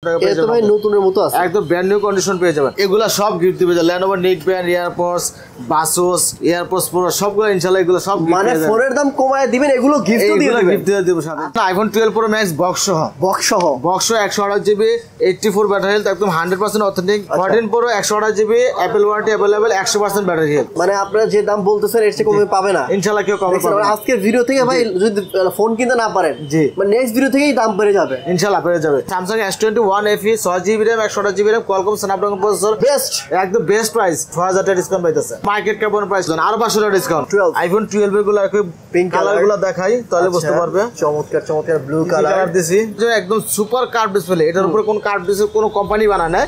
এটা ভাই নতুনের মতো আছে, একদম ব্র্যান্ড নিউ কন্ডিশন পেয়ে যাবেন। এগুলা সব গিফট দিবে, Lenovo neckband, AirPods, Baseus, AirPods Pro সবগুলো ইনশাআল্লাহ এগুলো সব মানে ফোনের দাম কমায় দিবেন, এগুলো গিফট দিয়ে দিবেন। গিফট দিয়ে দেব সাথে আইফোন 12 প্রো ম্যাক্স বক্স সহ 128 জিবি 84 ব্যাটারি হেলথ, একদম 100% authentic. 14 pro 128 GB Apple warranty available, 100% battery health. মানে আপনারা যে দাম বলতেছেন এর চেয়ে কমে পাবে না ইনশাআল্লাহ, কেউ কমে পাবে না। আজকের ভিডিও থেকে ভাই যদি ফোন কিনতে না পারেন, জি মানে নেক্সট ভিডিও থেকেই দাম বেড়ে যাবে, ইনশাআল্লাহ বেড়ে যাবে। Samsung S21 FE 6GB RAM 128GB RAM Qualcomm Snapdragon processor, best একদম বেস্ট প্রাইস, 6000 টাকা ডিসকাউন্ট পাইতেছে। মার্কেট কেমন প্রাইস দেন আর 500 টাকা ডিসকাউন্ট। আইফোন 12 এর গুলো একটু পিঙ্ক কালারগুলো দেখাই তাহলে বুঝতে পারবে। চমৎকার চমৎকার ব্লু কালার দিছি, যে একদম সুপার কার্ভ ডিসপ্লে। এটার উপরে কোন কার্ভ ডিসপ্লে কোন কোম্পানি বানায় না।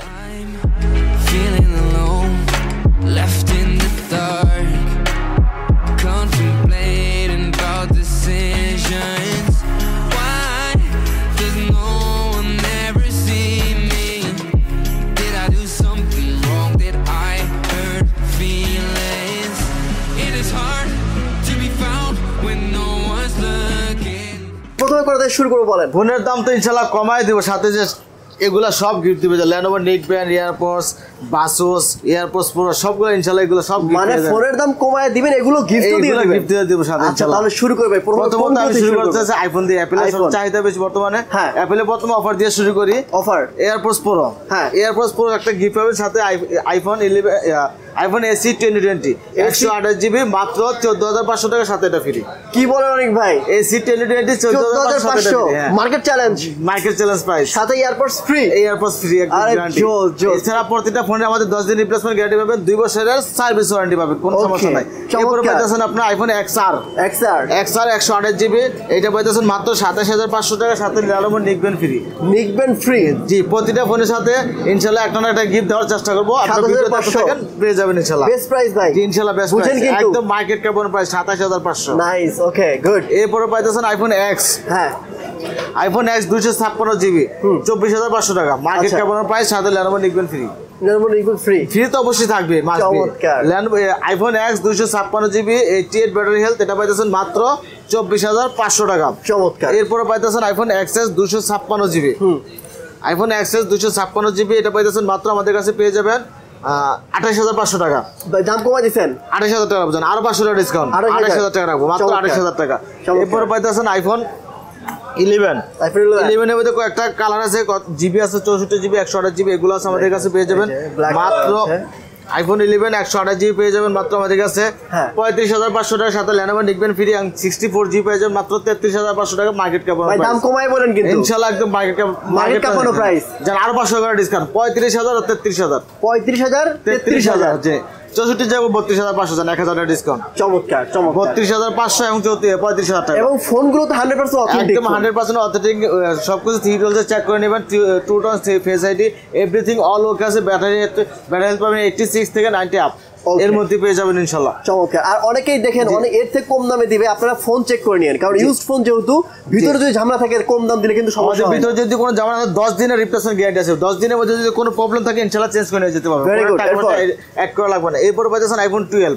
প্রথমে করে শুরু করব, বলেন ফোনের দাম তো ইনশাআল্লাহ কমায় দিব, সাথে যে এগুলা সব গিফট দিবে, Lenovo neckband, AirPods, Baseus, AirPods Pro সবগুলো ইনশাআল্লাহ এগুলো সব মানে ফোনের দাম কমায় দিবেন, এগুলো গিফট দিয়ে দিবেন, গিফট দিয়ে দেব সাথে। আচ্ছা তাহলে শুরু করবে। প্রথমত আমি শুরু করতেছি আইফোন দিয়ে। অ্যাপলের সব চাহিদা বেশি বর্তমানে। অ্যাপলে প্রথম অফার দিয়ে শুরু করি। অফার এয়ারপডস প্রো, হ্যাঁ এয়ারপডস প্রো একটা গিফট পাবেন সাথে। আইফোন 11 আইফোন এসি 2020 128GB মাত্র 14500 টাকা, সাথে এটা ফ্রি। কি বলেন অনেক ভাই, এসি 2020 14500 মার্কেট চ্যালেঞ্জ প্রাইস, সাথে এয়ারপডস ফ্রি একদম গ্যারান্টি। এছাড়া প্রতিটা ফোনে আমাদের 10 দিন রিপ্লেসমেন্ট গ্যারান্টি পাবেন, 2 বছরের সার্ভিস ওয়ারেন্টি পাবেন, কোনো সমস্যা নাই। এরপরে পাইতেছেন আপনার আইফোন XR 128GB, এটা পাইতেছেন মাত্র 27500 টাকা, সাথে Lenovo নেকব্যান্ড ফ্রি। জি, প্রতিটা ফোনের সাথে ইনশাআল্লাহ একটা না একটা গিফট দেওয়ার চেষ্টা করব। আপনারা ভিডিওতে দেখেন পেয়ে যাবেন ইনশাআল্লাহ। বেস্ট প্রাইস ভাই, জি ইনশাআল্লাহ বেস্ট প্রাইস, একদম মার্কেট কেমন প্রাইস 27500। Nice, okay good. এরপরে পাইতেছেন আইফোন X, হ্যাঁ আইফোন X 256GB 24500 টাকা, মার্কেট কেমন প্রাইস, সাথে Lenovo নেকব্যান্ড ফ্রি তো অবশ্যই থাকবে। IPhone X 256GB 88 battery health, এটা পাইতেছেন মাত্র 24500 টাকা। চমৎকার। এরপরে পাইতেছেন iPhone XS 256GB, iPhone XS 256GB, এটা পাইতেছেন মাত্র আমাদের কাছে পেয়ে যাবেন 28500 টাকা। দাম কমাই দিচ্ছেন 28000 টাকা পাবেন, আরো 500 টাকা ডিসকাউন্ট, 28000 টাকা রাখবো, মাত্র 28000 টাকা। এরপরে পাইতেছেন আইফোন 11 এর মধ্যে কয়েকটা কালার আছে, জিবি আছে 64GB 128GB, এগুলো আছে আমাদের কাছে পেয়ে যাবেন মাত্র। আইফোন 11 128GB পেয়ে যাবেন মাত্র আমাদের কাছে 35500 টাকা, সাথে Lenovo নেকব্যান্ড ফ্রি 64GB পেয়ে যাবেন মাত্র 33500 টাকা। মার্কেট কেমন ভাই, দাম কমাই বলেন কিন্তু ইনশাআল্লাহ, একদম মার্কেট কেমন প্রাইস, যান আরো 500 টাকা ডিসকাউন্ট, 35000 আর 33000। 33000 জি, 64 যাবো 32500, 1000 টাকা ডিসকাউন্ট। চমৎকার 32500 এবং 35000 টাকা। এবং ফোনগুলো তো 100% অথেন্টিক, একদম 100% অথেন্টিক, সবকিছু 3 ডলসে চেক করে নেবেন। 2 tone face ID everything all okay আছে। ব্যাটারি হেলথ পাবেন 86 থেকে 90 আপ, এর মধ্যে পেয়ে যাবেন ইনশাআল্লাহ। চমৎকার। আর অনেকেই দেখেন অনেক এর থেকে কম দামে দিবে, আপনারা ফোন চেক করে নিন, কারণ ইউজড ফোন যেহেতু ভিতরে যদি ঝামেলা থাকে কম দাম দিলে কিন্তু সমস্যা হয়। ভিতরে যদি কোনো ঝামেলা থাকে 10 দিনের রিপ্লেসমেন্ট গ্যারান্টি আছে, 10 দিনের মধ্যে যদি কোনো প্রবলেম থাকে ইনশাআল্লাহ চেঞ্জ করে নিয়ে যেতে পারবেন, এক করা লাগবে না। এরপর পাইতেছেন আইফোন 12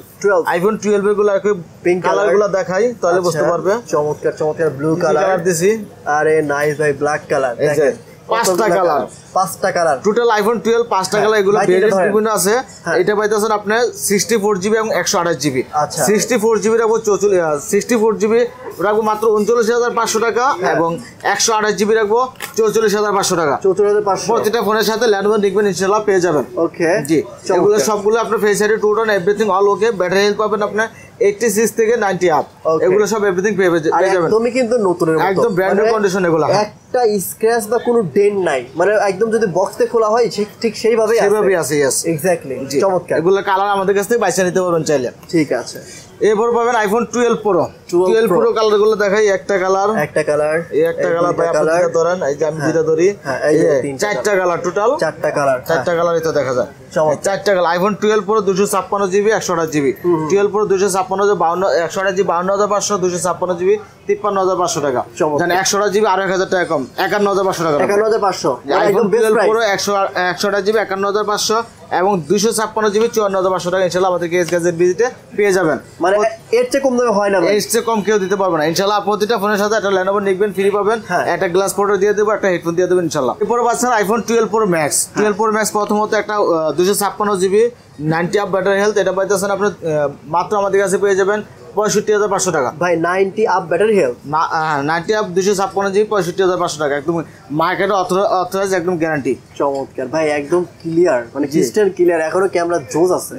আইফোন 12 এর গুলো আর কি পিঙ্ক কালারগুলো দেখাই তাহলে বুঝতে পারবে। চমৎকার চমৎকার ব্লু কালার দিছি, আরে নাইস ভাই, ব্ল্যাক কালার দেখেন, 5টা কালার টোটাল আইফোন 12 5টা কালার, এগুলো ভেরিয়েন্ট বিভিন্ন আছে। এটা পাইতেছেন আপনি 64GB এবং 128GB। 64GB রাখবো 64GB রাখবো মাত্র 39500 টাকা, এবং 128GB রাখবো 44500 টাকা। 44500 প্রতিটা ফোনের সাথে Lenovo নেকব্যান্ড ইনশাআল্লাহ পেয়ে যাবেন। ওকে জি, এগুলো সবগুলো আপনার face ID, two tone everything all okay. Battery health পাবেন আপনার 86 থেকে 90 আপ, এগুলো সব এভরিথিং পেয়ে যাবেন। তুমি কিন্তু নতুনের মতো একদম ব্র্যান্ড নিউ কন্ডিশন, এগুলো একটা স্ক্র্যাচ বা কোনো ডেন্ট নাই, মানে একদম যদি বক্সে খোলা হয় ঠিক সেইভাবেই আছে। ইয়েস এক্স্যাক্টলি, চমৎকার। এগুলো কালার আমাদের কাছ থেকে বাইসা নিতে পারবেন চাইলে। ঠিক আছে। এরপর পাবেন আইফোন 12 প্রো কালার গুলো দেখাই। একটা কালার এই একটা কালার ভাই, আপনারা ধরেন, এই যে আমি দুটো ধরি, চারটা কালার টোটাল, চারটা কালার এটা দেখা যায়। চারটা colour iPhone 12 pro 256GB 128GB, 12 pro 256GB 128GB 52500, 256GB 53500 টাকা। জানেন 128GB আরো 1000 টাকা কম, 51500 টাকা। 51500 আইফোন 12 প্রো 128GB 51500, এবং 256 জিবি 54,500 টাকা ইনশাআল্লাহ আমাদের কেস গ্যাজেট ভিজিটে পেয়ে যাবেন। মানে এর চেয়ে কম দামে হয় না, এর চেয়ে কম কেউ দিতে পারবে না ইনশাআল্লাহ। প্রতিটা ফোনের সাথে একটা Lenovo নিকবেন ফ্রি পাবেন, একটা গ্লাস পোর্টার দিয়ে দেবো, একটা হেডফোন দিয়ে দেবেন ইনশাআল্লাহ। এরপর পাচ্ছেন iPhone 12 Pro Max। 12 Pro Max প্রথমত একটা 256 জিবি 90 আপ ব্যাটারি হেলথ, এটা পাইতেছেন আপনি মাত্র আমাদের কাছে পেয়ে যাবেন 65,500 টাকা ভাই। 90 up battery health, 90 up 256 GB 65,500 টাকা, একদম মার্কেটে অথরাইজ, একদম গ্যারান্টি। চমৎকার ভাই, একদম ক্লিয়ার, মানে ক্রিস্টাল ক্লিয়ার। এখনো ক্যামেরা জোস আছে,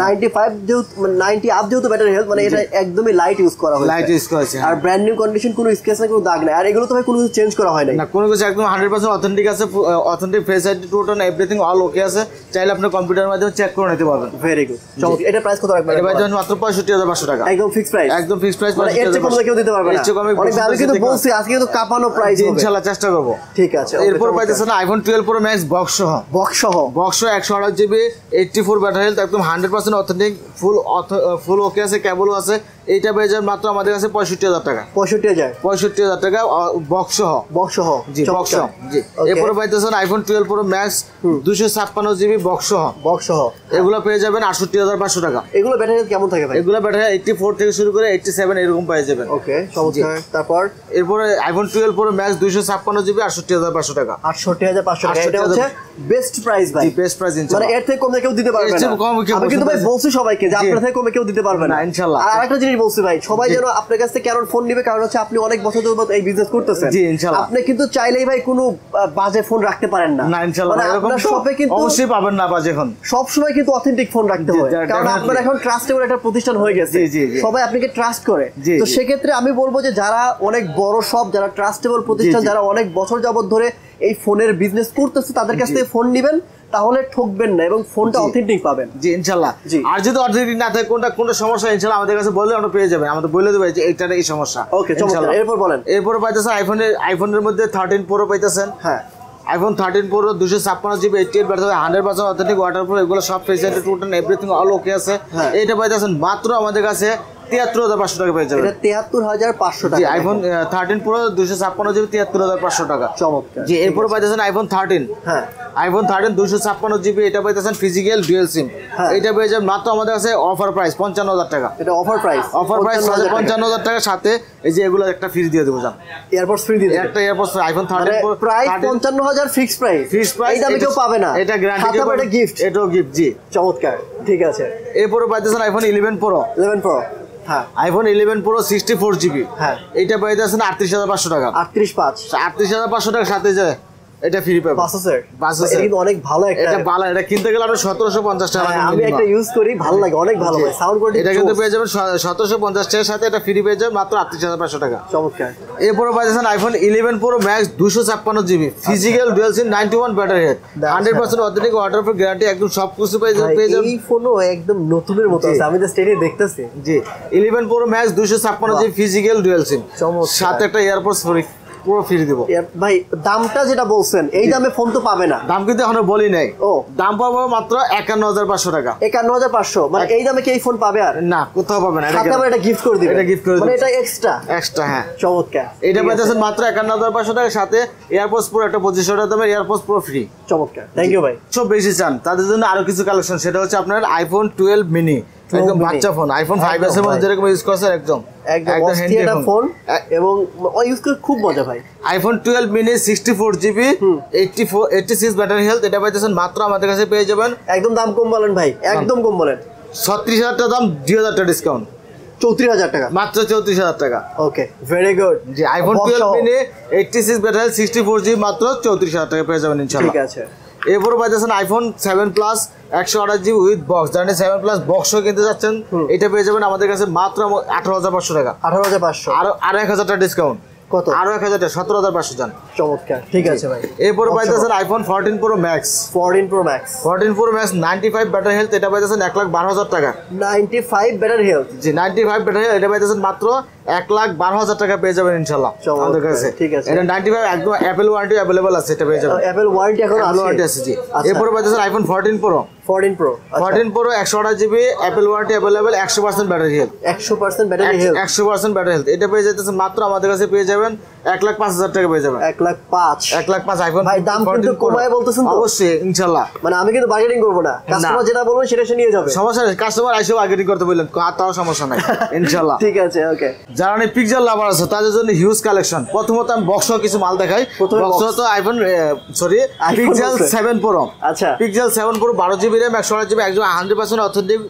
95 যেহেতু 90 আপ যেহেতু ব্যাটারি হেলথ, মানে এটা একদমই লাইট ইউজ করা হয়েছে, লাইট ইউজ করেছে, আর ব্র্যান্ড নিউ কন্ডিশন, কোনো স্ক্র্যাচ না, কোনো দাগ নাই। আর এগুলো তো ভাই কোনো কিছু চেঞ্জ করা হয় না, কোনো কিছু একদম 100% অথেন্টিক আছে, authentic face ID total everything all okay আছে, চাইলে আপনি কম্পিউটারের মাধ্যমে চেক করে নিতে পারবেন। ভেরি গুড, চমৎকার। এটা প্রাইস কত রাখবেন? এটা ভাই মাত্র 65,500 টাকা, একদম ফিক্সড প্রাইস, একদম ফিক্সড প্রাইস। মানে এর চেয়ে কম কেউ দিতে পারবে না। অনেক দামি কিন্তু বলছি, আজকে কিন্তু কাপানো প্রাইস হবে, ইনশাআল্লাহ চেষ্টা করব। ঠিক আছে। এরপর পাইতেছেন আইফোন 12 Pro Max বক্স সহ, বক্স 128 জিবি 84 ব্যাটারি হেলথ, একদম 100% অথেন্টিক, ফুল ওকে আছে, কেবলও আছে। এইটা পেয়ে যাবেন মাত্র আমাদের কাছে 65,000 টাকা, 65,000 টাকা বক্স সহ, জি বক্স সহ, জি। এরপর পাইতেছেন iPhone 12 Pro Max 256 GB box সহ, এগুলো পেয়ে যাবেন 68,500 টাকা। এগুলো ব্যাটারি হেলথ কেমন থাকে ভাই? এগুলো ব্যাটারি 84 থেকে শুরু করে 87 এরকম পেয়ে যাবেন। ওকে, চমৎকার। তারপর এরপরে আইফোন 12 Pro Max 256 জিবি 68,500 টাকা, 68,500 টাকা। এটা হচ্ছে বেস্ট প্রাইস ভাই, বেস্ট প্রাইস মানে এর থেকে কমে কেউ দিতে পারবে না। আমি কিন্তু ভাই বলছি সবাইকে যে আপনার থেকে কমে কেউ দিতে পারবে না ইনশাআল্লাহ। আর আরেকটা জিনিস বলছি ভাই, সবাই যেন আপনার কাছ থেকে কারণ ফোন নিবে, কারণ হচ্ছে আপনি অনেক বছর ধরে এই বিজনেস করতেছেন। জি ইনশাআল্লাহ। আপনি কিন্তু চাইলেই ভাই কোনো বাজে ফোন রাখতে পারেন না, না ইনশাআল্লাহ। মানে আপনার শপে কিন্তু অবশ্যই পাবেন না বাজে ফোন, সব সময় কিন্তু অথেন্টিক ফোন রাখতে হয়, কারণ আপনার এখন ট্রাস্টেবল একটা প্রতিষ্ঠান হয়ে গেছে, সবাই আপনাকে ট্রাস্ট করে। তো সেক্ষেত্রে আমি বলবো যে যারা অনেক বড় শপ, যারা ট্রাস্টেবল প্রতিষ্ঠান, যারা অনেক বছর যাবত ধরে এই ফোনের বিজনেস করতেছে, তাদের কাছ থেকে ফোন নেবেন, তাহলে ঠকবেন না এবং ফোনটা অথেন্টিক পাবেন। জি ইনশাআল্লাহ। আর যদি অথেন্টিক না থাকে, কোনটা সমস্যা, ইনশাআল্লাহ আমাদের কাছে বললে আমরা পেয়ে যাবেন, আমাদের বলে দেব যে এইটার এই সমস্যা। ওকে, চমৎকার। এরপর বলেন। এরপর পাইতেছেন আইফোনের মধ্যে 13 Pro পাইতেছেন। হ্যাঁ, iPhone 13 Pro 256 GB 88 battery 100% authentic waterproof, এগুলো সব facility total everything all okay আছে। এইটা পাইতেছেন মাত্র আমাদের কাছে 73,500 টাকা পেয়ে যাবেন। এটা 73,500 টাকা। জি, আইফোন 13 Pro 256 জিবি 73,500 টাকা। চমৎকার। জি, এরপর পাইতেছেন আইফোন 13। হ্যাঁ, আইফোন 13 256 জিবি, এটা পাইতেছেন ফিজিক্যাল ডুয়াল সিম। এটা পেয়ে যাবেন মাত্র আমাদের কাছে অফার প্রাইস 55,000 টাকা। এটা অফার প্রাইস 55,000 টাকার সাথে এই যে এগুলো একটা ফ্রি দিয়ে দেবো, জান এয়ারপডস ফ্রি দিয়ে দেব, একটা AirPods iPhone 13 Pro price 55,000 fix price. এই দামে কেউ পাবে না, এটা গ্যারান্টি, এটা গিফট, এটাও গিফট। জি চমৎকার, ঠিক আছে। এরপর পাইতেছেন আইফোন 11 Pro। হ্যাঁ, আইফোন 11 Pro 64 জিবি। হ্যাঁ, এটা পাইতেছেন 38,500 টাকা। 38,500 টাকার সাথে যে এটা ফ্রি পাবেন। এটা কিন্তু অনেক ভালো, এটা ভালো, এটা কিনতে গেলে আপনি 1750 টাকা। আমি একটা ইউজ করি, ভালো লাগে, অনেক ভালো ভাই, সাউন্ড কোয়ালিটি। এটা কিন্তু পেয়ে যাবেন 1750 টাকার সাথে, এটা ফ্রি পেয়ে যাবেন মাত্র 38,500 টাকা। চমৎকার। এরপরে পাইতেছেন iPhone 11 Pro Max 256 GB physical dual SIM 91 battery health, 100% authentic waterproof guarantee, একদম সব কিছু পেয়ে যাবেন। এই ফোনও একদম নতুনের মতো আছে, আমি জাস্ট এটা দেখতেছি। জি, 11 Pro Max 256 GB physical dual SIM, সাথে একটা এয়ারপডস পুরো ফ্রি দিব। ভাই দামটা যেটা বলছেন, এই দামে ফোন তো পাবে না। দাম কিন্তু এখনো বলি নাই। ও, দাম পাবো মাত্র 51,500 টাকা। 51,500, মানে এই দামে কি এই ফোন পাবে? আর না, কোথাও পাবে না। এটা আমরা এটা গিফট করে দিব, এটা গিফট করে দিব, মানে এটা এক্সট্রা। হ্যাঁ, চমৎকার। এটা পাচ্ছেন মাত্র 51,500 টাকার সাথে এয়ারপডস পুরো একটা 2500 টাকা দামের এয়ারপডস পুরো ফ্রি। চমৎকার, থ্যাংক ইউ ভাই। সব বেশি চান তাদের জন্য আরো কিছু কালেকশন, সেটা হচ্ছে আপনার আইফোন 12 মিনি, একদম বাচ্চা ফোন, আইফোন 5s এর মধ্যে যেরকম ইউজ করছে, একদম হ্যান্ডি ফোন, এবং ইউজ করে খুব মজা ভাই। IPhone 12 mini 64 GB 86 battery health, এটা পাইতেছেন মাত্র আমাদের কাছে পেয়ে যাবেন। একদম দাম কম বলেন ভাই, একদম কম বলেন। 36,000 টাকা দাম, 2,000 টাকা ডিসকাউন্ট, 34,000 টাকা, মাত্র 34,000 টাকা। ওকে, ভেরি গুড। জি, আইফোন 12 মিনি 86 ব্যাটারি 64 জিবি মাত্র 34,000 টাকা পেয়ে যাবেন ইনশাআল্লাহ। ঠিক আছে। এরপরে পাইতেছেন iPhone 7 plus 128 GB with box, জানেন 7 প্লাস বক্সও কিনতে যাচ্ছেন, এটা পেয়ে যাবেন আমাদের কাছে মাত্র 18,500 টাকা। 18,500, আর 1,000 টাকা ডিসকাউন্ট। কত? আরো 1,000 টাকা, 17,500 জান। চমৎকার, ঠিক আছে ভাই। এরপর পাইতেছেন iPhone 14 Pro Max। 14 Pro Max 95 battery health, এটা পাইতেছেন 1,12,000 টাকা। 95 ব্যাটারি হেলথ, জি 95 ব্যাটারি হেলথ, এটা পাইতেছেন মাত্র 1,12,000 টাকা পেয়ে যাবেন ইনশাআল্লাহ আমাদের কাছে। ঠিক আছে, এটা 95 একদম অ্যাপল ওয়ারেন্টি अवेलेबल আছে, এটা পেয়ে যাবেন। অ্যাপল ওয়ারেন্টি এখন আছে, জি। এরপর পাইতেছেন iPhone 14 Pro 14 Pro 128 GB Apple warranty available, 100% battery health, 100% battery health, 100% battery health, এটা পেয়ে যাইতেছেন মাত্র আমাদের কাছে পেয়ে যাবেন 1,05,000 টাকা পেয়ে যাবেন। 1,05,000 আইফোন ভাই দাম কিন্তু কমায় বলতেছেন তো? অবশ্যই ইনশাআল্লাহ। মানে আমি কিন্তু বার্গেনিং করব না, কাস্টমার যেটা বলবে সেটা সে নিয়ে যাবে, সমস্যা নেই। কাস্টমার আইসো বার্গেনিং করতে বললেন তাও সমস্যা নাই ইনশাআল্লাহ। ঠিক আছে ওকে। যারা অনেক পিক্সেল লাভার আছে তাদের জন্য হিউজ কালেকশন। প্রথমত আমি বক্স কিছু মাল দেখাই। বক্স তো আইফোন পিক্সেল 7 প্রো। আচ্ছা pixel 7 pro 12GB RAM 128GB একদম 100% অথেন্টিক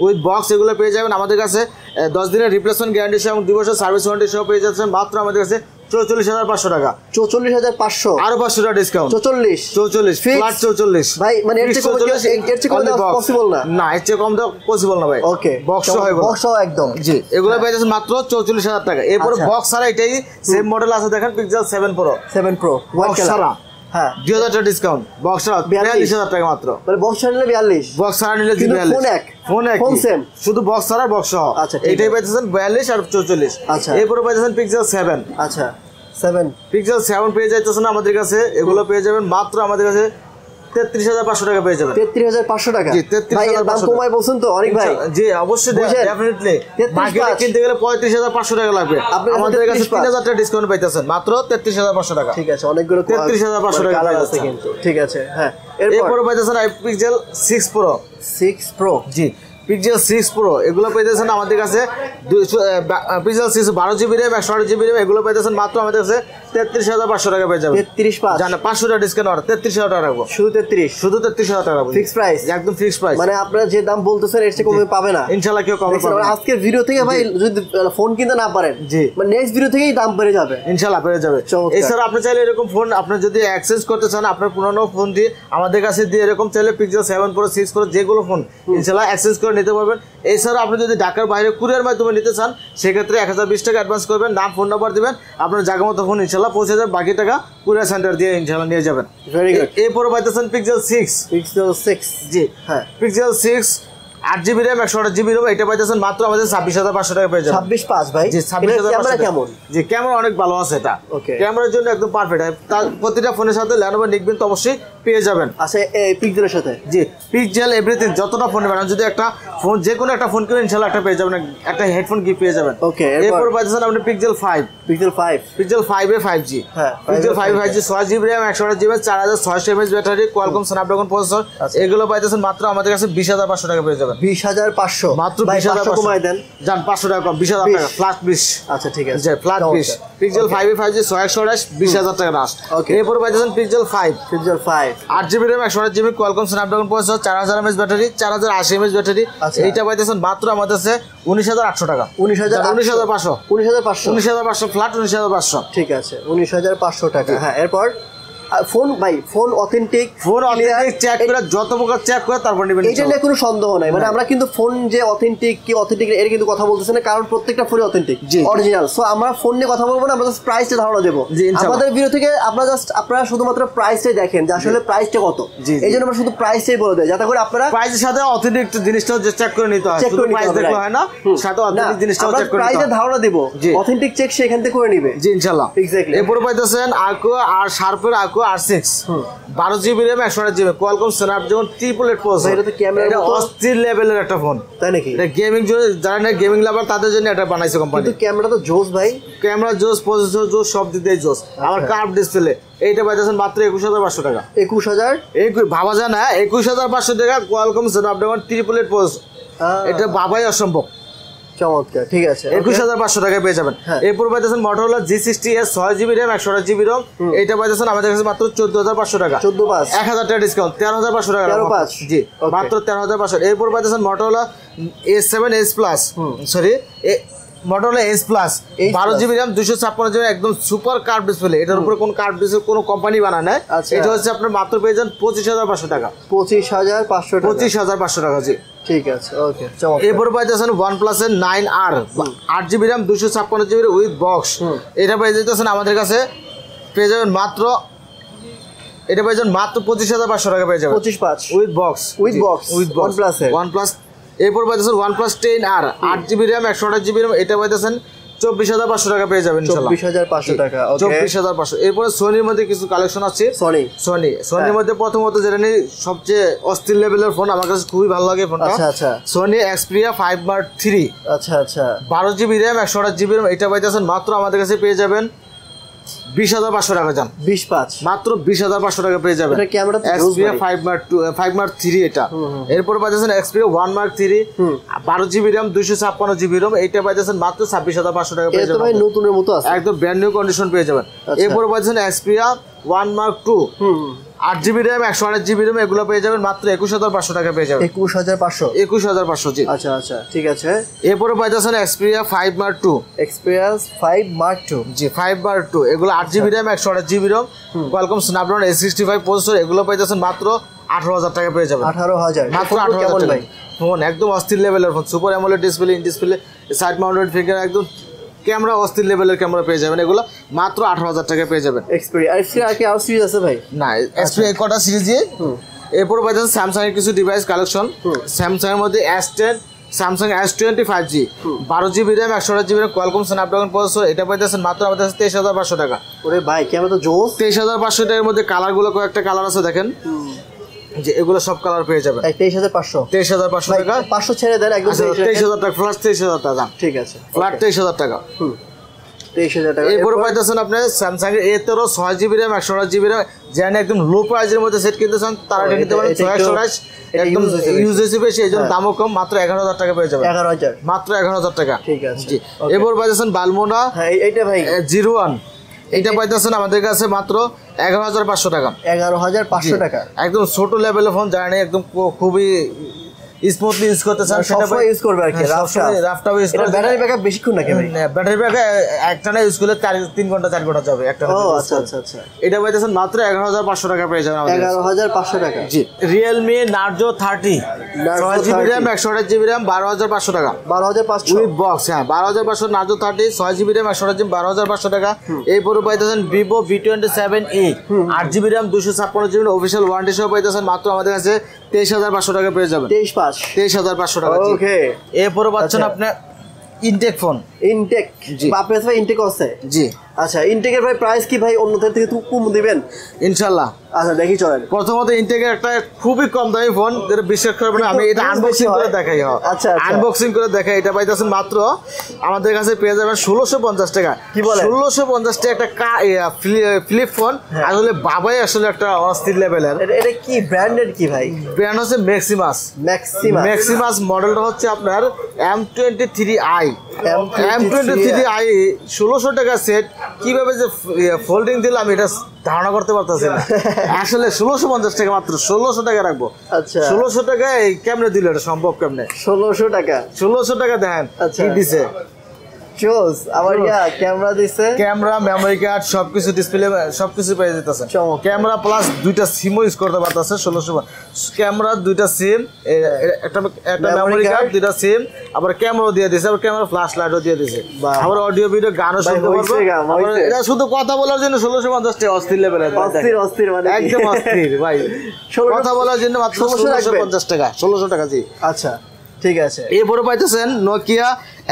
উইথ বক্স এগুলো পেয়ে যাবেন আমাদের কাছে। 10 দিনের রিপ্লেসমেন্ট গ্যারান্টি সহ এবং 2 বছর সার্ভিস ওয়ারেন্টি সহ পেয়ে যাচ্ছেন মাত্র আমাদের কাছে 44,500 টাকা। 44,500 আরো 500 টাকা ডিসকাউন্ট। 44 ফ্ল্যাট 44 ভাই। মানে এর চেয়ে কম দেওয়া পসিবল না? না, এর চেয়ে কম দেওয়া পসিবল না ভাই। ওকে বক্স হয় বক্স একদম। জি, এগুলো পেয়ে যাচ্ছেন মাত্র 44,000 টাকা। এরপর বক্স ছাড়া এটাই সেম মডেল আছে দেখেন পিক্সেল 7 প্রো বক্স ছাড়া। হ্যাঁ 2,000 টাকা ডিসকাউন্ট। বক্স ছাড়া 42,000 টাকা মাত্র। মানে বক্স ছাড়া নিলে 42, বক্স ছাড়া নিলে 42। ফোন সেম, শুধু বক্স ছাড়া বক্স সহ। আচ্ছা এটাই পেয়েছেন 42 আর 44। আচ্ছা এরপর পেয়েছেন পিক্সেল 7। আচ্ছা 7 পিক্সেল 7 পেয়ে যাইতেছেন আমাদের কাছে। এগুলো পেয়ে যাবেন মাত্র আমাদের কাছে 33,500 টাকা পেয়ে যাবেন। 33,500 টাকা। জি 33,500 দাম কমাই বলছেন তো অনেক ভাই? জি অবশ্যই ডেফিনেটলি। মার্কেটে কিনতে গেলে 35,500 টাকা লাগবে, আমাদের কাছে 3,000 টাকা ডিসকাউন্ট পাইতেছেন মাত্র 33,500 টাকা। ঠিক আছে, অনেকগুলো 33,500 টাকা আছে কিন্তু। ঠিক আছে হ্যাঁ। এরপর পাইতেছেন পিক্সেল 6 প্রো। জি পিক্সেল 6 প্রো এগুলো পেয়েছেন আমাদের কাছে। Pixel 6 12GB RAM 128GB RAM এগুলো পেয়েছেন মাত্র আমাদের কাছে 33,500 টাকা পেয়ে যাবেন। 33,500 জানা 500 টাকা ডিসকাউন্ট আর 33,000 টাকা রাখবো। শুধু 33,000 টাকা ফিক্স প্রাইস, একদম ফিক্স প্রাইস। মানে আপনারা যে দাম বলতেছেন এর চেয়ে কমে পাবে না ইনশাআল্লাহ। কেউ কমে পাবে না। আজকের ভিডিও থেকে ভাই যদি ফোন কিনতে না পারেন, জি মানে নেক্সট ভিডিও থেকেই দাম বেড়ে যাবে ইনশাআল্লাহ, বেড়ে যাবে। এছাড়া আপনি চাইলে এরকম ফোন আপনি যদি এক্সচেঞ্জ করতে চান, আপনার পুরনো ফোনটি আমাদের কাছে দিয়ে এরকম চাইলে পিক্সেল 7 প্রো 6 প্রো যেগুলো ফোন ইনশাআল্লাহ এক্সচেঞ্জ করে নিতে পারবেন। এছাড়া আপনি যদি ঢাকার বাইরে কুরিয়ার মাধ্যমে নিতে চান সেক্ষেত্রে 1020 টাকা অ্যাডভান্স করবেন, নাম ফোন নাম্বার দিবেন, আপনার জায়গা মতো ফোন ইনশাআল্লাহ পৌঁছে যাবে, বাকি টাকা কুরিয়ার সেন্টার দিয়ে ইনশাআল্লাহ নিয়ে যাবেন। Very good. এরপর পাইতেছেন পিক্সেল 6। জি হ্যাঁ pixel 6 8GB RAM 128GB RAM এটা পাইতেছেন মাত্র আমাদের 26,500 টাকা পেয়ে যাবেন। 26,500 ভাই। জি 26,500 কেমন? জি ক্যামেরা অনেক ভালো আছে এটা। ওকে ক্যামেরার জন্য একদম পারফেক্ট। তার প্রতিটা ফোনের সাথে Lenovo নিকবেন তো অবশ্যই পেয়ে যাবেন। আচ্ছা এই পিক্সেলের সাথে? জি পিক্সেল এভরিথিং যতটা ফোন নেবেন, যদি একটা ফোন যে কোনো একটা ফোন কিনবেন ইনশাআল্লাহ একটা পেয়ে যাবেন, একটা হেডফোন গিফট পেয়ে যাবেন। ওকে এরপর পাইতেছেন আপনি পিক্সেল 5। পিক্সেল 5 এ 5G। হ্যাঁ pixel 5 6GB RAM 128GB 4600 mAh battery, Qualcomm Snapdragon processor এগুলো পাইতেছেন মাত্র আমাদের কাছে 20,500 টাকা পেয়ে যাবেন। 20,500 মাত্র 20,500 কমাই দেন, জান 500 টাকা কম, 20,000 টাকা ফ্ল্যাট 20। আচ্ছা ঠিক আছে ফ্ল্যাট 20। পিক্সেল 5 এ 5G 628 20,000 টাকা লাস্ট। এরপর পাইতেছেন pixel 5 8GB RAM 128GB Qualcomm Snapdragon processor 4000 mAh battery 4080 mAh battery এইটা পাইতেছেন মাত্র আমাদের কাছে 19,800 টাকা। 19,500 ফ্ল্যাট 19,500। ঠিক আছে 19,500 টাকা। হ্যাঁ এরপর ফোন ভাই ফোন অথেন্টিক চেক করে যত প্রকার চেক করে তারপর নেবেন, এটা নিয়ে কোনো সন্দেহ নাই। মানে আমরা কিন্তু ফোন যে অথেন্টিক কি অথেন্টিক এর কিন্তু কথা বলতেছি না, কারণ প্রত্যেকটা ফোনই অথেন্টিক অরিজিনাল। সো আমরা ফোন নিয়ে কথা বলবো না, আমরা জাস্ট প্রাইসটা ধারণা দেবো আমাদের ভিডিও থেকে। আপনারা শুধুমাত্র প্রাইসটাই দেখেন যে আসলে প্রাইসটা কত, এই জন্য আমরা শুধু প্রাইসটাই বলে দেই যাতে করে আপনারা প্রাইসের সাথে অথেন্টিক জিনিসটাও চেক করে নিতে হয়, শুধু প্রাইস দেখলে হয় না, সাথে অথেন্টিক জিনিসটাও চেক করে নিতে হয়। প্রাইসের ধারণা দেব, অথেন্টিক চেক সেখান থেকে করে নিবে। জি ইনশাআল্লাহ। এক্স্যাক্টলি। এরপর পাইতেছেন আর্কো আর শার্পের আর্কো R6 12GB RAM 128GB Qualcomm Snapdragon triplet processor. এটা তো ক্যামেরা এটা অস্থির লেভেলের একটা ফোন, তাই নাকি? এটা গেমিং যারা না গেমিং লাভার তাদের জন্য এটা বানাইছে কোম্পানি। কিন্তু ক্যামেরা তো জোস ভাই, ক্যামেরা জোস, প্রসেসর জোস, সব দিক দিয়ে জোস। আমার কার্ভ ডিসপ্লে এইটা পাইতেছেন মাত্র 21,500 টাকা। 21,000 ভাবা যায় না, 21,500 টাকা কোয়ালকম স্ন্যাপড্রাগন ট্রিপলেট প্রসেসর, এটা ভাবাই অসম্ভব। চমৎকার। ঠিক আছে 21,500 টাকায় পেয়ে যাবেন। এরপর পাইতেছেন Motorola G60s 6GB RAM 128GB ROM এইটা পাইতেছেন আমাদের কাছে মাত্র 14,500 টাকা। 1000 টাকা ডিসকাউন্ট 13,500 টাকা। 13,500 জি মাত্র 13,500। এরপর পাইতেছেন Motorola A7s Plus sorry Motorola S Plus 12GB RAM 256GB একদম সুপার কার্ভ ডিসপ্লে। এটার উপরে কোন কার্ভ ডিসপ্লে কোন কোম্পানি বানায় না, এটা হচ্ছে আপনার মাত্র পেয়ে যান 25,500 টাকা। 25,500 টাকা জি। ঠিক আছে ওকে চমৎকার। এরপর পাইতেছেন OnePlus এর 9R 8GB RAM 256GB with box এটা পেয়ে যেতেছেন আমাদের কাছে পেয়ে যাবেন মাত্র 25,500 টাকা পেয়ে যাবেন। 25,500 উইথ বক্স OnePlus। এরপর পাইতেছেন OnePlus 10R 8GB RAM 128GB RAM এটা পাইতেছেন 24,500 টাকা পেয়ে যাবেন ইনশাআল্লাহ। 24,500 টাকা ওকে 24,500। এরপর সোনির মধ্যে কিছু কালেকশন আছে। সোনির মধ্যে প্রথমত যেটা নিয়ে সবচেয়ে অস্থির লেভেলের ফোন, আমার কাছে খুবই ভালো লাগে ফোনটা। আচ্ছা Sony Xperia 5 Mark III 12GB RAM 128GB RAM এটা পাইতেছেন মাত্র আমাদের কাছে পেয়ে যাবেন 20,500 টাকা যান। 20/5 মাত্র 20,500 টাকা পেয়ে যাবেন। এটা ক্যামেরা Xperia 5 Mark 3 এটা। এরপর পাইতেছেন Xperia 1 Mark 3 12 GB RAM 256 GB ROM, এইটা পাইতেছেন মাত্র 26,500 টাকা পেয়ে যাবেন। এটা ভাই নতুনের মতো আছে, একদম ব্র্যান্ড নিউ কন্ডিশন পেয়ে যাবেন। এরপর পাইতেছেন Xperia 1 Mark 2 8 GB RAM 128 GB ROM, এগুলো পেয়ে যাবেন মাত্র 21,500 টাকা পেয়ে যাবেন। 21,500 জি। আচ্ছা আচ্ছা ঠিক আছে। এরপরে পাইতেছেন Xperia 5 Mark 2 জি 5 Mark 2, এগুলো 8 GB RAM 128 GB ROM, Qualcomm Snapdragon 865 processor, এগুলো পাইতেছেন মাত্র 18,000 টাকা পেয়ে যাবেন। 18,000 মাত্র 18,000 টাকা। ফোন একদম অস্থির লেভেলের phone, super AMOLED display, in display, side mounted finger, একদম ক্যামেরা অস্থির লেভেলের ক্যামেরা পেয়ে যাবেন। এগুলো মাত্র 18,000 টাকা পেয়ে যাবেন। Xperia আর কি আর সিরিজ আছে ভাই? না, Xperia কটা সিরিজ দিয়ে। এরপর পাইতেছেন স্যামসাং এর কিছু ডিভাইস কালেকশন। স্যামসাং এর মধ্যে S10, Samsung S20 5G 12 GB RAM 128 GB RAM, Qualcomm Snapdragon processor, এটা পাইতেছেন মাত্র আমাদের কাছে 23,500 টাকা। ওরে ভাই ক্যামেরা তো জোস। 23,500 টাকার মধ্যে কালারগুলো কয়েকটা কালার আছে দেখেন, যে এগুলো সব কালার পেয়ে যাবেন। 23,500 টাকা। 500 ছেড়ে দেন একদম 23,000 টাকা, ফ্ল্যাট 23,000 টাকা। ঠিক আছে, ফ্ল্যাট 23,000 টাকা। 23,000 টাকা। এরপর পাইতেছেন আপনি স্যামসাং এর A13 6 GB RAM 128 GB RAM, যেন একদম লো প্রাইসের মধ্যে সেট কিনতে চান তারা এটা নিতে পারেন। 628 একদম ইউজ হয়েছে বেশি, এই জন্য দামও কম, মাত্র 11,000 টাকা পেয়ে যাবেন। 11,000 মাত্র 11,000 টাকা। ঠিক আছে জি। এরপর পাইতেছেন বালমোনা, হ্যাঁ এইটা ভাই 01, এটা পাইতেছেন আমাদের কাছে মাত্র 11,500 টাকা। 11,500 টাকা। একদম ছোট লেভেলের ফোন, জানেন একদম খুবই স্মুথলি ইউজ করতে চান, সেটা ভাই ইউজ করবে আর কি। রাফটা ইউজ এটা ব্যাটারি ব্যাকআপ বেশিক্ষণ নাকি ভাই? ব্যাটারি ব্যাকআপ একটানা ইউজ করলে 3 ঘন্টা 4 ঘন্টা যাবে একটা। ও আচ্ছা আচ্ছা আচ্ছা। এটা পাইতেছেন মাত্র 11,500 টাকা পেয়ে যাবেন আমাদের। 11,500 টাকা। জি। Realme Narzo 30 6 GB RAM 128 GB RAM 12,500 টাকা। 12,500 উইথ বক্স, হ্যাঁ 12,500 Narzo 30 6 জিবি RAM 128 জিবি 12,500 টাকা। এরপর পাইতেছেন Vivo V27e 8 GB RAM 256 GB official warranty সহ পাইতেছেন মাত্র আমাদের কাছে 23,500 টাকা পেয়ে যাবেন। 23,500 টাকা। ওকে। এরপরে পাচ্ছেন আপনি ইনটেক ফোন। ইনটেক, আপনার কাছে ইনটেক আছে? জি। আচ্ছা, ইনটেকের ভাই প্রাইস কি ভাই অন্যদের থেকে কম দিবেন ইনশাআল্লাহ? আচ্ছা দেখি চলেন। প্রথমত ইনটেকের একটা খুবই কম দামি ফোন, যেটা বিশ্বাস করবেন আমি এটা আনবক্সিং করে দেখাই। আচ্ছা আনবক্সিং করে দেখাই। এটা পাইতেছেন মাত্র আমাদের কাছে পেয়ে যাবেন 1650 টাকা। কি বলেন? 1650 টাকা একটা ফ্লিপ ফোন। আসলে বাবাই আসলে একটা অস্থির লেভেলের। এটা কি ব্র্যান্ডেড কি ভাই? ব্র্যান্ড হচ্ছে ম্যাক্সিমাস। ম্যাক্সিমাস মডেলটা হচ্ছে আপনার M23i। M23i 1600 টাকা সেট। কিভাবে যে ফোল্ডিং দিলাম এটা ধারণা করতে পারতেছি না। আসলে 1650 টাকা, মাত্র 1600 টাকা রাখবো। আচ্ছা 1600 টাকায় কেমনে দিল এটা সম্ভব? কেমনে 1600 টাকা? 1600 টাকা দেখেন কি দিছে। চোস আবার ক্যামেরা দিছে, ক্যামেরা, মেমরি কার্ড, সবকিছু ডিসপ্লে সবকিছু পেয়ে যেতেছে। ক্যামেরা প্লাস দুইটা সিমও ইউজ করতে পারতেছে। 1600 ক্যামেরা, দুইটা সিম, একটা মেমরি কার্ড, দুইটা সিম, আবার ক্যামেরাও দিয়ে দিয়েছে, আবার ক্যামেরা ফ্ল্যাশ লাইটও দিয়ে দিয়েছে, আবার অডিও ভিডিও গানও শুনতে পারবো। এটা শুধু কথা বলার জন্য 1650 টাকা। অস্থির লেভেলের, অস্থির মানে একদম অস্থির ভাই। কথা বলার জন্য মাত্র 1650 টাকা। 1600 টাকা। জি আচ্ছা ঠিক আছে। এরপরে পাইতেছেন নোকিয়া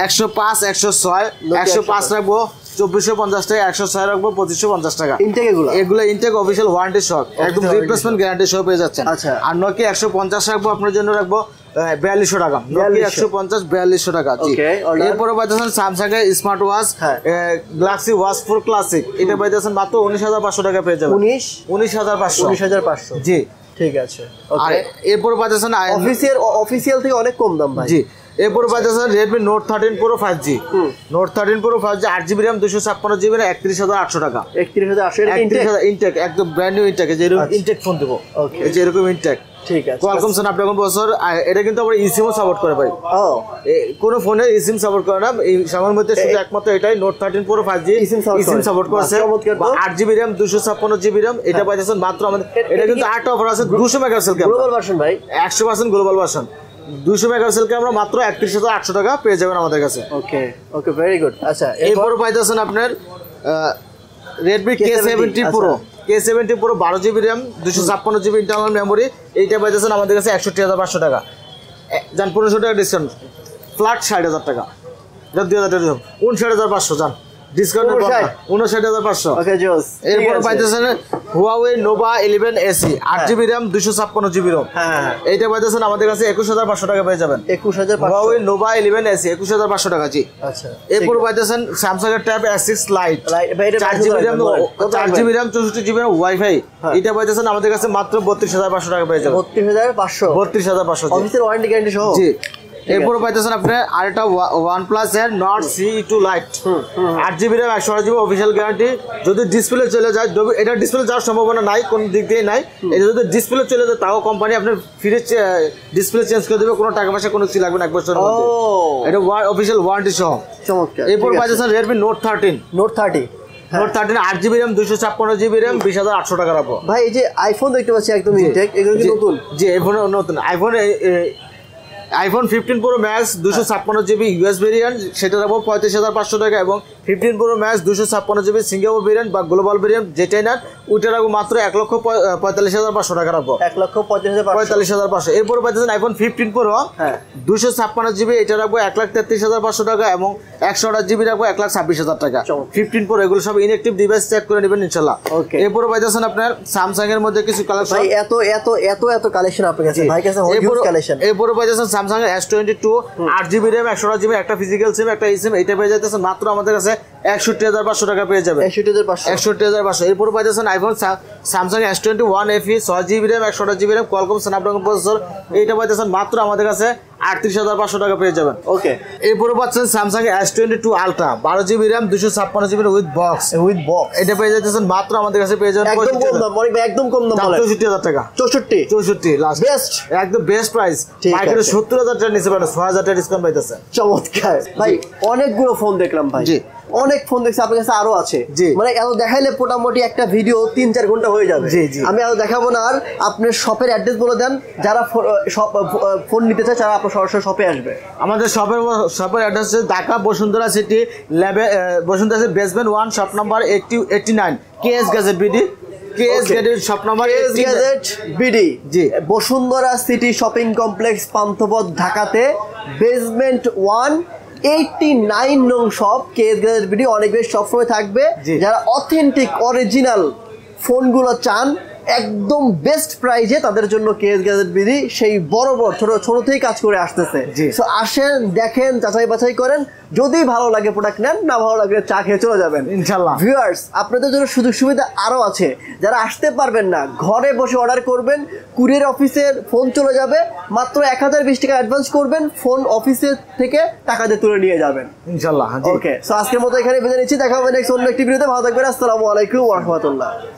105 106 105 রাখবো 2450 টাকা, 106 রাখবো 2550 টাকা। এগুলো ইনটেক অফিসিয়াল ওয়ারেন্টি সহ, একদম রিপ্লেসমেন্ট গ্যারান্টি সহ পেয়ে যাচ্ছেন। আর নোকিয়া 150 রাখবো আপনার জন্য, রাখবো 4200 টাকা। নোকিয়া 150 4200 টাকা। জি। এরপরে পাইতেছেন স্যামসাং এর smart watch Galaxy watch 4 classic, এটা পাইতেছেন মাত্র 19,500 টাকা পেয়ে যাবেন। 19,500। জি ঠিক আছে। আর এরপর পাইতেছেন অফিসিয়াল থেকে অনেক কম দাম ভাই। জি। এরপর পাইতেছেন Redmi Note 13 Pro 5G। Note 13 Pro 5G 8 GB RAM 256 GB RAM 31,800 টাকা। 31,800 ইনটেক, একদম ব্র্যান্ড নিউ ইনটেক। যে এরকম ইনটেক ফোন দেবো, এই যে এরকম ইনটেক। ঠিক আছে। Qualcomm Snapdragon প্রসেসর, এটা কিন্তু আমরা eSIM-ও সাপোর্ট করে ভাই। কোন ফোনে eSIM সাপোর্ট করে না, এই সামার মধ্যে শুধু একমাত্র এটাই Note 13 Pro 5G eSIM support করেছে। 8 জিবি RAM 256 জিবি RAM, এটা পাইতেছেন মাত্র আমাদের। এটা কিন্তু আরেকটা অফার আছে, 200 মেগাপিক্সেল ক্যামেরা, গ্লোবাল ভার্সন ভাই, 100% গ্লোবাল ভার্সন। 200 মেগাপিক্সেল ক্যামেরা মাত্র 31,800 টাকা পেয়ে যাবেন আমাদের কাছে। ওকে ওকে, ভেরি গুড। আচ্ছা এরপর পাইতেছেন আপনার Redmi K70 Pro। K70 Pro 12 GB RAM 256 GB internal memory, এইটা পাইতেছেন আমাদের কাছে 61,500 টাকা। যান 1500 টাকা ডিসকাউন্ট, ফ্ল্যাট 60,000 টাকা। 2,000 টাকা 59,500। যান ডিসকাউন্টের পর 59500। ওকে জোস। এরপর পাইতেছেন Huawei Nova 11 AC 8GB RAM 256GB ROM। হ্যাঁ এইটা পাইতেছেন আমাদের কাছে 21500 টাকা পেয়ে যাবেন। 21500 Huawei Nova 11 AC 21500 টাকা। জি আচ্ছা। এরপর পাইতেছেন Samsung এর Tab S6 Lite 4GB RAM 64GB RAM Wi-Fi। এটা পাইতেছেন আমাদের কাছে মাত্র 32500 টাকা পেয়ে যাবেন। 32500 অফিসের ওয়ারেন্টি গ্যারান্টি সহ। জি এরপর পাইতেছেন আপনি আরেকটা OnePlus এর Nord CE2 Lite 8GB RAM 128GB official guarantee. যদি ডিসপ্লে চলে যায়, এটা ডিসপ্লে যাওয়ার সম্ভাবনা নাই, কোন দিক দিয়ে নাই। এটা যদি ডিসপ্লে চলে যায় তাও কোম্পানি আপনার ফ্রি ডিসপ্লে চেঞ্জ করে দেবে, কোনো টাকা পয়সা কোনো কিছু লাগবে না, 1 বছরের মধ্যে। এটা অফিশিয়াল ওয়ারেন্টি সহ। চমৎকার। এরপর পাইতেছেন Redmi Note 13 8GB RAM 256GB RAM 20800 টাকা রাখবো। ভাই এই যে আইফোন দেখতে পাচ্ছি একদম ইনটেক, এগুলো কি নতুন? জি আইফোন নতুন। iPhone 15 Pro Max 256GB US variant, সেটা রাখবো 35500 টাকা। এবং 15 Pro Max 256GB Singapore variant বা গ্লোবাল ভেরিয়েন্ট যেটাই না, ওইটা রাখবো মাত্র 1,45,500 টাকা রাখবো। 1,45,500। এরপর পাইতেছেন iPhone 15 Pro 256GB, এটা রাখবো 1,33,500 টাকা। এবং 128GB রাখবো 1,26,000 টাকা। 15 Pro এগুলো সব ইনঅ্যাক্টিভ ডিভাইস চেক করে নেবেন ইনশাআল্লাহ। এরপর পাইতেছেন আপনার স্যামসাং এর মধ্যে কিছু কালেকশন। ভাই এত কালেকশন আপনার কাছে, ভাই কাছে হিউজ কালেকশন। এরপর পাইতেছেন Samsung এর S22 8GB RAM 128GB একটা ফিজিক্যাল সিম একটা eSIM, এটা পেয়ে যাইতেছে মাত্র আমাদের কাছে 61500 টাকা পেয়ে যাবে। 61500। এরপর পাইতেছেন iPhone Samsung S21 FE 6GB RAM 128GB RAM Qualcomm Snapdragon processor, এইটা পাইতেছেন মাত্র আমাদের কাছে 38500 টাকা পেয়ে যাবেন। ওকে। এরপর পাচ্ছেন Samsung S22 Ultra 12GB RAM 256GB with box. এটা পেয়ে যাইতেছেন মাত্র আমাদের কাছে পেয়ে যাবেন একদম কম দাম, মনিক ভাই একদম কম দাম বলে 64000 টাকা। 64 লাস্ট বেস্ট, একদম বেস্ট প্রাইস। মার্কেটে 70000 টাকা নিচে পাবেন, 6000 টাকা ডিসকাউন্ট পাইতেছে। চমৎকার ভাই, অনেকগুলো ফোন দেখলাম ভাই। জি অনেক ফোন দেখছি আপনার কাছে, আরো আছে। মানে এত দেখাইলে মোটামুটি একটা ভিডিও 3-4 ঘন্টা হয়ে যাবে। আমি এত দেখাবো না। আর আপনার শপের অ্যাড্রেস বলে দেন, যারা ফোন নিতে চায় তারা আপনার সরাসরি শপে আসবে। আমাদের শপের অ্যাড্রেস হচ্ছে Dhaka Bashundhara city Bashundhara city basement 1 shop number 89 KS gadget BD. KS gadget shop number KS gadget BD. জি Bashundhara city shopping complex Panthapath ঢাকাতে বেসমেন্ট 189 নং শপ KS গ্যাজেট বিডি। অনেক বেশি সবসময় থাকবে। যারা অথেন্টিক অরিজিনাল ফোনগুলো চান একদম বেস্ট প্রাইজে, তাদের জন্য KS গ্যাজেট বিডি সেই বড় ছোট থেকেই কাজ করে আসতেছে। সো আসেন, দেখেন, যাচাই বাছাই করেন, যদি ভালো লাগে প্রোডাক্ট নেন, না ভালো লাগলে চা খেয়ে চলে যাবেন ইনশাআল্লাহ। ভিউয়ার্স আপনাদের জন্য সুযোগ সুবিধা আরো আছে। যারা আসতে পারবেন না, ঘরে বসে অর্ডার করবেন, কুরিয়ার অফিসের ফোন চলে যাবে, মাত্র 1020 টাকা অ্যাডভান্স করবেন, ফোন অফিসের থেকে টাকা দিয়ে তুলে নিয়ে যাবেন ইনশাআল্লাহ। ওকে, সো আজকের মতো এখানে বিদায় নিচ্ছি, দেখা হবে নেক্সট অন্য একটি ভিডিওতে। ভালো থাকবেন, আসসালামু আলাইকুম ওয়া রাহমাতুল্লাহ।